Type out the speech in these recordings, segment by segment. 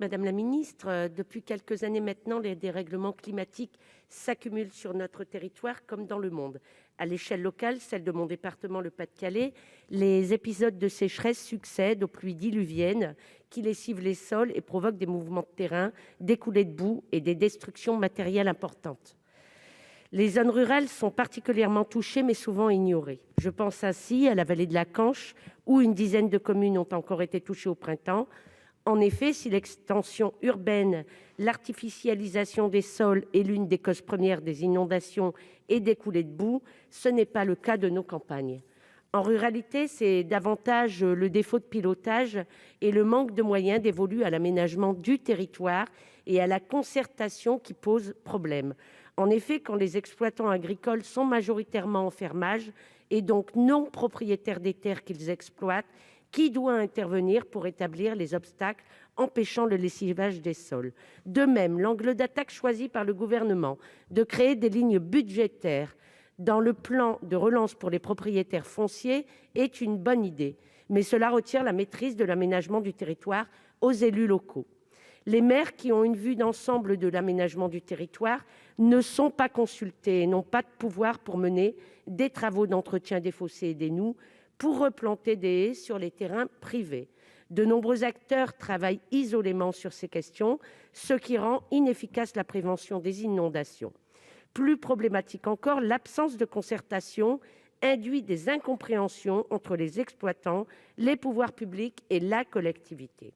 Madame la ministre, depuis quelques années maintenant, les dérèglements climatiques s'accumulent sur notre territoire comme dans le monde. À l'échelle locale, celle de mon département, le Pas-de-Calais, les épisodes de sécheresse succèdent aux pluies diluviennes qui lessivent les sols et provoquent des mouvements de terrain, des coulées de boue et des destructions matérielles importantes. Les zones rurales sont particulièrement touchées, mais souvent ignorées. Je pense ainsi à la vallée de la Canche, où une dizaine de communes ont encore été touchées au printemps. En effet, si l'extension urbaine, l'artificialisation des sols est l'une des causes premières des inondations et des coulées de boue, ce n'est pas le cas de nos campagnes. En ruralité, c'est davantage le défaut de pilotage et le manque de moyens dévolus à l'aménagement du territoire et à la concertation qui posent problème. En effet, quand les exploitants agricoles sont majoritairement en fermage et donc non propriétaires des terres qu'ils exploitent, qui doit intervenir pour établir les obstacles empêchant le lessivage des sols? De même, l'angle d'attaque choisi par le Gouvernement de créer des lignes budgétaires dans le plan de relance pour les propriétaires fonciers est une bonne idée, mais cela retire la maîtrise de l'aménagement du territoire aux élus locaux. Les maires, qui ont une vue d'ensemble de l'aménagement du territoire, ne sont pas consultés et n'ont pas de pouvoir pour mener des travaux d'entretien des fossés et des noues, pour replanter des haies sur les terrains privés. De nombreux acteurs travaillent isolément sur ces questions, ce qui rend inefficace la prévention des inondations. Plus problématique encore, l'absence de concertation induit des incompréhensions entre les exploitants, les pouvoirs publics et la collectivité.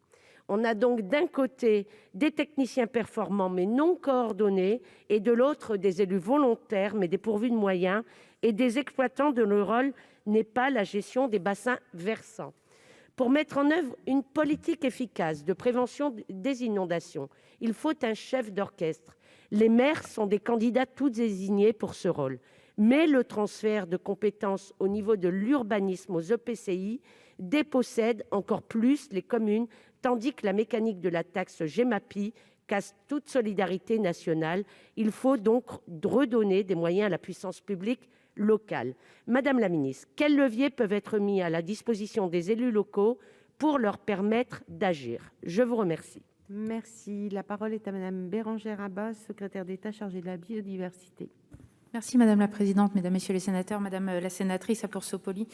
On a donc d'un côté des techniciens performants mais non coordonnés et de l'autre des élus volontaires mais dépourvus de moyens et des exploitants dont le rôle n'est pas la gestion des bassins versants. Pour mettre en œuvre une politique efficace de prévention des inondations, il faut un chef d'orchestre. Les maires sont des candidats tous désignés pour ce rôle. Mais le transfert de compétences au niveau de l'urbanisme aux EPCI dépossède encore plus les communes, tandis que la mécanique de la taxe Gemapi casse toute solidarité nationale. Il faut donc redonner des moyens à la puissance publique locale. Madame la ministre, quels leviers peuvent être mis à la disposition des élus locaux pour leur permettre d'agir? Je vous remercie. Merci. La parole est à Madame Bérangère Abba, secrétaire d'État chargée de la biodiversité. Merci Madame la Présidente, Mesdames, Messieurs les sénateurs, Madame la sénatrice Apourceau-Poly.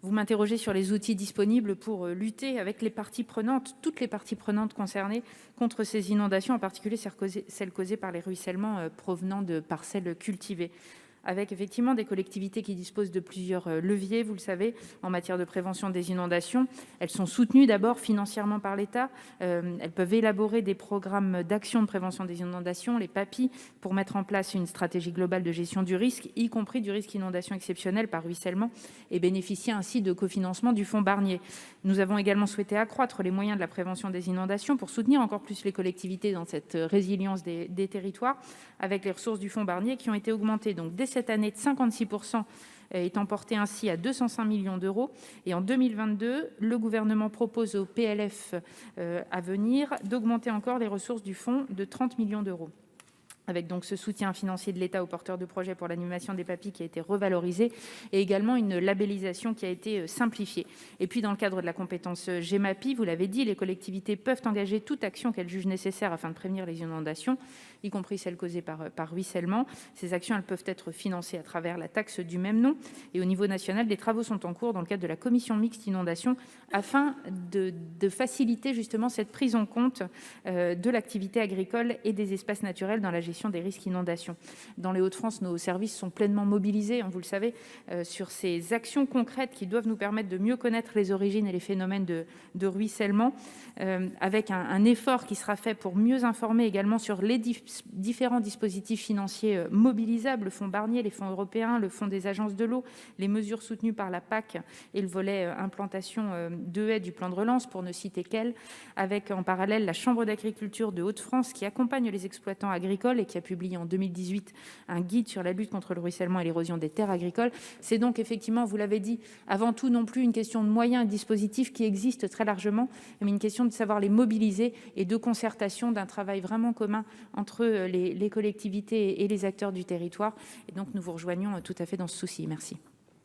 Vous m'interrogez sur les outils disponibles pour lutter avec les parties prenantes, toutes les parties prenantes concernées contre ces inondations, en particulier celles causées par les ruissellements provenant de parcelles cultivées, avec effectivement des collectivités qui disposent de plusieurs leviers, vous le savez, en matière de prévention des inondations. Elles sont soutenues d'abord financièrement par l'État. Elles peuvent élaborer des programmes d'action de prévention des inondations, les PAPI, pour mettre en place une stratégie globale de gestion du risque, y compris du risque inondation exceptionnelle par ruissellement, et bénéficier ainsi de cofinancement du fonds Barnier. Nous avons également souhaité accroître les moyens de la prévention des inondations pour soutenir encore plus les collectivités dans cette résilience des territoires, avec les ressources du fonds Barnier qui ont été augmentées donc dès cette année de 56%, étant porté ainsi à 205 millions d'euros. Et en 2022, le gouvernement propose au PLF à venir d'augmenter encore les ressources du fonds de 30 millions d'euros, avec donc ce soutien financier de l'État aux porteurs de projets pour l'animation des PAPI qui a été revalorisé, et également une labellisation qui a été simplifiée. Et puis dans le cadre de la compétence Gemapi, vous l'avez dit, les collectivités peuvent engager toute action qu'elles jugent nécessaire afin de prévenir les inondations, y compris celles causées par ruissellement. Ces actions, elles peuvent être financées à travers la taxe du même nom. Et au niveau national, des travaux sont en cours dans le cadre de la commission mixte inondation afin de faciliter justement cette prise en compte de l'activité agricole et des espaces naturels dans la gestion des risques inondations. Dans les Hauts-de-France, nos services sont pleinement mobilisés, vous le savez, sur ces actions concrètes qui doivent nous permettre de mieux connaître les origines et les phénomènes de ruissellement, avec un effort qui sera fait pour mieux informer également sur les différents dispositifs financiers mobilisables, le fonds Barnier, les fonds européens, le fonds des agences de l'eau, les mesures soutenues par la PAC et le volet implantation de haies du plan de relance, pour ne citer qu'elles, avec en parallèle la Chambre d'agriculture de Hauts-de-France qui accompagne les exploitants agricoles et qui a publié en 2018 un guide sur la lutte contre le ruissellement et l'érosion des terres agricoles. C'est donc effectivement, vous l'avez dit, avant tout non plus une question de moyens et de dispositifs qui existent très largement, mais une question de savoir les mobiliser et de concertation, d'un travail vraiment commun entre les collectivités et les acteurs du territoire. Et donc nous vous rejoignons tout à fait dans ce souci. Merci.